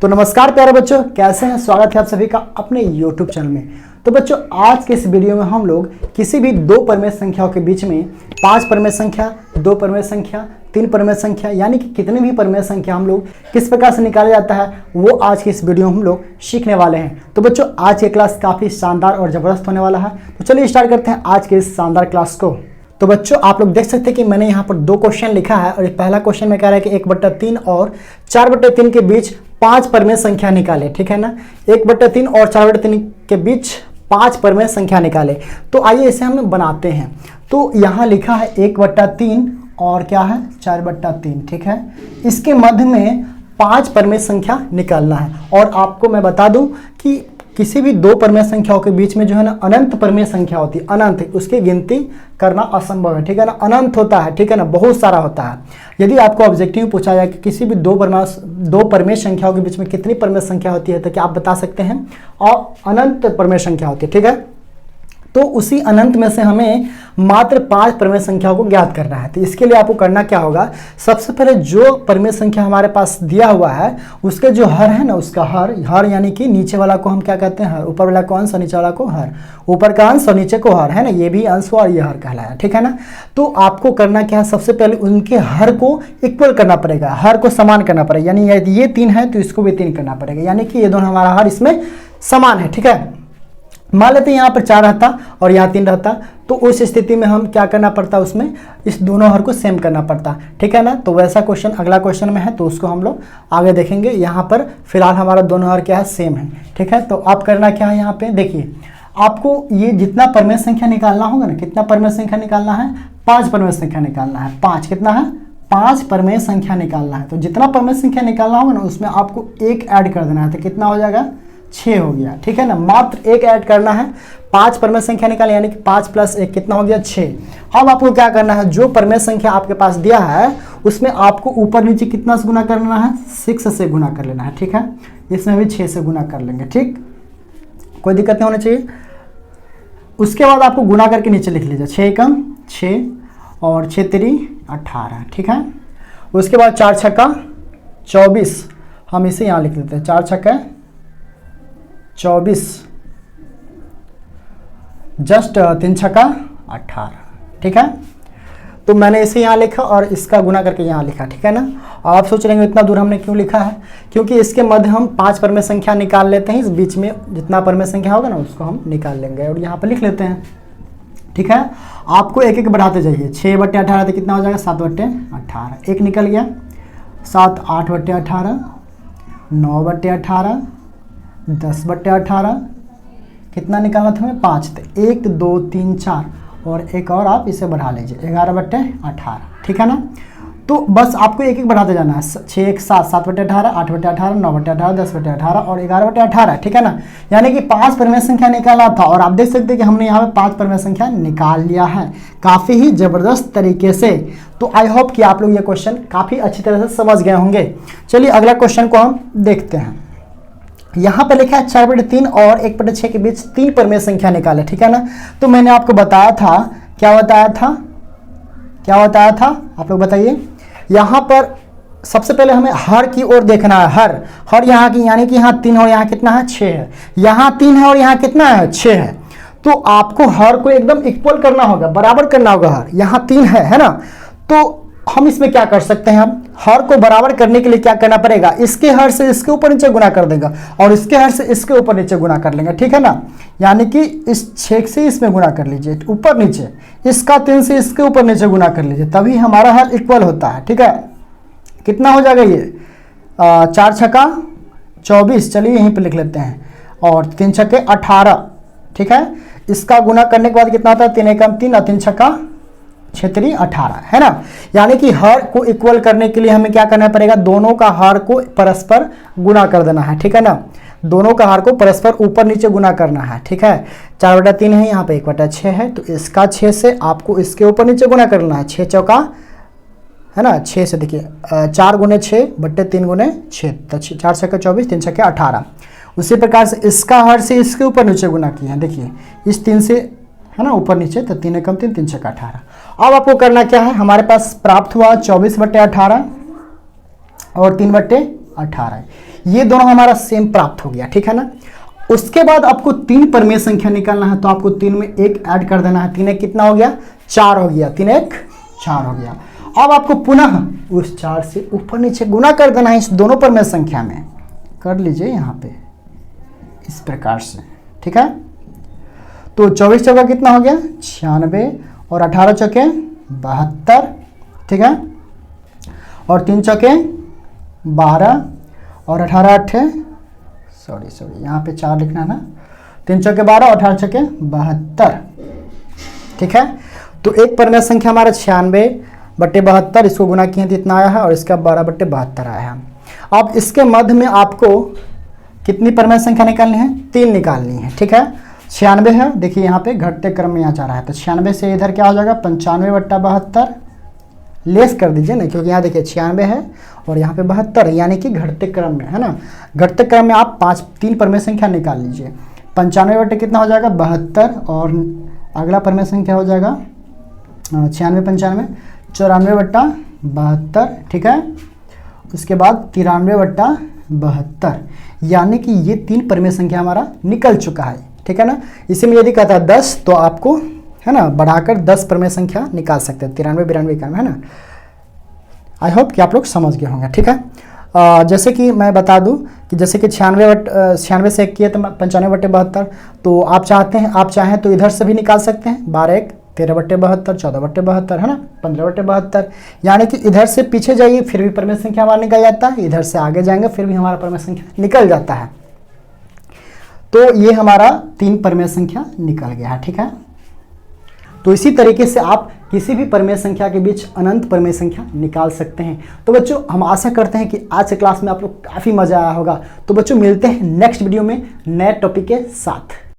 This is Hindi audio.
तो नमस्कार प्यारे बच्चों, कैसे हैं? स्वागत है आप सभी का अपने YouTube चैनल में। तो बच्चों, आज के इस वीडियो में हम लोग किसी भी दो परमेय संख्याओं के बीच में 5 परमेय संख्या, 2 परमेय संख्या, 3 परमेय संख्या यानी कि कितनी भी परमेय संख्या हम लोग किस प्रकार से निकाला जाता है वो आज की इस वीडियो में हम लोग सीखने वाले हैं। तो बच्चों, आज की क्लास काफ़ी शानदार और ज़बरदस्त होने वाला है। तो चलिए स्टार्ट करते हैं आज के इस शानदार क्लास को। तो बच्चों, आप लोग देख सकते हैं कि मैंने यहाँ पर 2 क्वेश्चन लिखा है और पहला क्वेश्चन में कह रहा है कि 1/3 और 4/3 के बीच 5 परमेय संख्या निकाले। ठीक है ना, 1/3 और 4/3 के बीच 5 परमेय संख्या निकाले। तो आइए इसे हम बनाते हैं। तो यहाँ लिखा है 1/3 और क्या है 4/3। ठीक है, इसके मध्य में 5 परमेय संख्या निकालना है। और आपको मैं बता दूं कि किसी भी दो परमेय संख्याओं के बीच में जो है ना अनंत परमेय संख्या होती है, अनंत, उसकी गिनती करना असंभव है। ठीक है ना, अनंत होता है। ठीक है ना, बहुत सारा होता है। यदि आपको ऑब्जेक्टिव पूछा जाए कि किसी भी दो परमेय संख्याओं के बीच में कितनी परमेय संख्या होती है, तो क्या आप बता सकते हैं? और अनंत परमेय संख्या होती है। ठीक है, तो उसी अनंत में से हमें मात्र 5 परमेय संख्याओं को ज्ञात करना है। तो इसके लिए आपको करना क्या होगा, सबसे पहले जो परमेय संख्या हमारे पास दिया हुआ है उसके जो हर है ना, उसका हर यानी कि नीचे वाला को हम क्या कहते हैं हर, ऊपर वाला को अंश और नीचे वाला को हर, ऊपर का अंश और नीचे को हर, है ना, ये भी अंश और ये हर कहलाया। ठीक है ना, तो आपको करना क्या है, सबसे पहले उनके हर को इक्वल करना पड़ेगा, हर को समान करना पड़ेगा। यानी यदि ये 3 है तो इसको भी 3 करना पड़ेगा, यानी कि ये दोनों हमारा हर इसमें समान है। ठीक है, मान लेते हैं यहाँ पर 4 रहता और यहाँ 3 रहता, तो उस स्थिति में हम क्या करना पड़ता, उसमें इस दोनों हर को सेम करना पड़ता। ठीक है ना, तो वैसा क्वेश्चन अगला क्वेश्चन में है, तो उसको हम लोग आगे देखेंगे। यहाँ पर फिलहाल हमारा दोनों हर क्या है, सेम है। ठीक है, तो आप करना क्या है, यहाँ पे देखिए, आपको ये जितना परमेय संख्या निकालना होगा ना, कितना परमेय संख्या निकालना है, 5 परमेय संख्या निकालना है। 5 कितना है, 5 परमेय संख्या निकालना है। तो जितना परमेय संख्या निकालना होगा ना उसमें आपको 1 ऐड कर देना है, तो कितना हो जाएगा, 6 हो गया। ठीक है ना, मात्र 1 ऐड करना है। 5 परमेय संख्या निकाले यानी कि 5 + 1 कितना हो गया, 6। अब आपको क्या करना है, जो परमेय संख्या आपके पास दिया है उसमें आपको ऊपर नीचे कितना से गुना करना है, 6 से गुना कर लेना है। ठीक है, इसमें भी 6 से गुना कर लेंगे। ठीक, कोई दिक्कत नहीं होनी चाहिए। उसके बाद आपको गुना करके नीचे लिख लीजिए, 6 एकम 6 और 6 3 18। ठीक है, उसके बाद 4 छक्का 24, हम इसे यहाँ लिख लेते हैं, 4 छक्का 24 जस्ट 3 छक्का 18। ठीक है, तो मैंने इसे यहाँ लिखा और इसका गुना करके यहाँ लिखा। ठीक है ना, आप सोच रहे हैं इतना दूर हमने क्यों लिखा है, क्योंकि इसके मध्य हम 5 परमेय संख्या निकाल लेते हैं। इस बीच में जितना परमेय संख्या होगा ना उसको हम निकाल लेंगे और यहाँ पर लिख लेते हैं। ठीक है, आपको एक एक बढ़ाते जाइए। 6/18 तो कितना हो जाएगा, 7/18, 1 निकल गया। 7 8/18, 9/18, 10/18, कितना निकालना था हमें, 5। तो 1 2 3 4 और एक और आप इसे बढ़ा लीजिए, 11/18। ठीक है ना, तो बस आपको एक एक बढ़ाते जाना है। 6 1 7, 7/18, 8/18, 9/18, 10/18 और 11/18। ठीक है ना, यानी कि 5 परमेय संख्या निकाला था और आप देख सकते हैं कि हमने यहाँ पे 5 परमेय संख्या निकाल लिया है काफ़ी ही ज़बरदस्त तरीके से। तो आई होप कि आप लोग ये क्वेश्चन काफ़ी अच्छी तरह से समझ गए होंगे। चलिए अगला क्वेश्चन को हम देखते हैं। यहाँ पे लिखा है 4/3 और 1/6 के बीच 3 परमेय संख्या निकाले। ठीक है ना, तो मैंने आपको बताया था, क्या बताया था, आप लोग बताइए। यहाँ पर सबसे पहले हमें हर की ओर देखना है। हर यहाँ की, यानी कि यहाँ 3 और यहाँ कितना है, 6 है। यहाँ 3 है और यहाँ कितना है, 6 है। तो आपको हर को एकदम इक्वल करना होगा, बराबर करना होगा हर। यहाँ 3 है ना, तो हम इसमें क्या कर सकते हैं, हम हर को बराबर करने के लिए क्या करना पड़ेगा, इसके हर से इसके ऊपर नीचे गुना कर देगा और इसके हर से इसके ऊपर नीचे गुना कर लेंगे। ठीक है ना, यानी कि इस 6 से इसमें गुना कर लीजिए ऊपर नीचे, इसका 3 से इसके ऊपर नीचे गुना कर लीजिए, तभी हमारा हर इक्वल होता है। ठीक है, कितना हो जाएगा ये, 4 छक्का 24, चलिए यहीं पे लिख लेते हैं, और 3 छक्के 18। ठीक है, इसका गुना करने के बाद कितना होता है, 3 एकम 3 और 3 छक्का 6 3 18, है ना। यानी कि हर को इक्वल करने के लिए हमें क्या करना पड़ेगा, दोनों का हर को परस्पर गुना कर देना है। ठीक है ना, दोनों का हर को परस्पर ऊपर नीचे गुना करना है। ठीक है, 4/3 है, यहाँ पे 1/6 है, तो इसका 6 से आपको इसके ऊपर नीचे गुना करना है। 6 चौका, है ना, 6 से देखिए 4 × 6/3 × 6, तो 4 छक्के 24, 3 छक्के 18। उसी प्रकार से इसका हर से इसके ऊपर नीचे गुना किया है, देखिए इस 3 से, है ना, ऊपर नीचे, तो 3 एकम 3, 3 छक्का 18। अब आपको करना क्या है, हमारे पास प्राप्त हुआ 24/18 और 3/18। ये दोनों हमारा सेम प्राप्त हो गया, ठीक है ना। उसके बाद आपको 3 परमेय संख्या निकालना है, तो आपको 3 में 1 ऐड कर देना है। 3 1 कितना हो गया? 4 हो गया। 3 1 4 हो गया। अब आपको पुनः उस 4 से ऊपर नीचे गुना कर देना है इस दोनों परमेय संख्या में। कर लीजिए यहाँ पे इस प्रकार से, ठीक है। तो 24 चौका कितना हो गया? 96 और 18 चौके 72, ठीक है। और 3 चौके 12 और 18 अट्ठे सॉरी यहाँ पे 4 लिखना है ना। 3 चौके 12 और 18 चौके 72, ठीक है। तो एक परमेय संख्या हमारा 96/72, इसको गुना किए तो इतना आया है, और इसका 12/72 आया है। अब इसके मध्य में आपको कितनी परमेय संख्या निकालनी है? 3 निकालनी है, ठीक है। 96 है, देखिए यहाँ पे घटते क्रम में यहाँ जा रहा है, तो 96 से इधर क्या हो जाएगा? 95/72 लेस कर दीजिए ना, क्योंकि यहाँ देखिए 96 है और यहाँ पे 72 है, यानी कि घटते क्रम में है ना। घटते क्रम में आप 3 परमेय संख्या निकाल लीजिए। 95 बटे कितना हो जाएगा? 72, और अगला परमेय संख्या हो जाएगा 96 95 94/72, ठीक है। उसके बाद 93/72, यानी कि ये 3 परमेय संख्या हमारा निकल चुका है, ठीक है ना। इसी में यदि कहता है 10, तो आपको है ना बढ़ाकर 10 परमेय संख्या निकाल सकते हैं। 93 92 91, है ना। आई होप कि आप लोग समझ गए होंगे, ठीक है। जैसे कि मैं बता दूं कि जैसे कि 96 से 1 किए तो 95/72, तो आप चाहें तो इधर से भी निकाल सकते हैं। 12 1 13/72, 14/72, है ना, 15/72, यानी कि इधर से पीछे जाइए फिर भी परमेय संख्या हमारा निकल जाता है, इधर से आगे जाएंगे फिर भी हमारा परमेय संख्या निकल जाता है। तो ये हमारा 3 परमेय संख्या निकल गया है, ठीक है। तो इसी तरीके से आप किसी भी परमेय संख्या के बीच अनंत परमेय संख्या निकाल सकते हैं। तो बच्चों हम आशा करते हैं कि आज के क्लास में आप लोग काफ़ी मजा आया होगा। तो बच्चों मिलते हैं नेक्स्ट वीडियो में नए टॉपिक के साथ।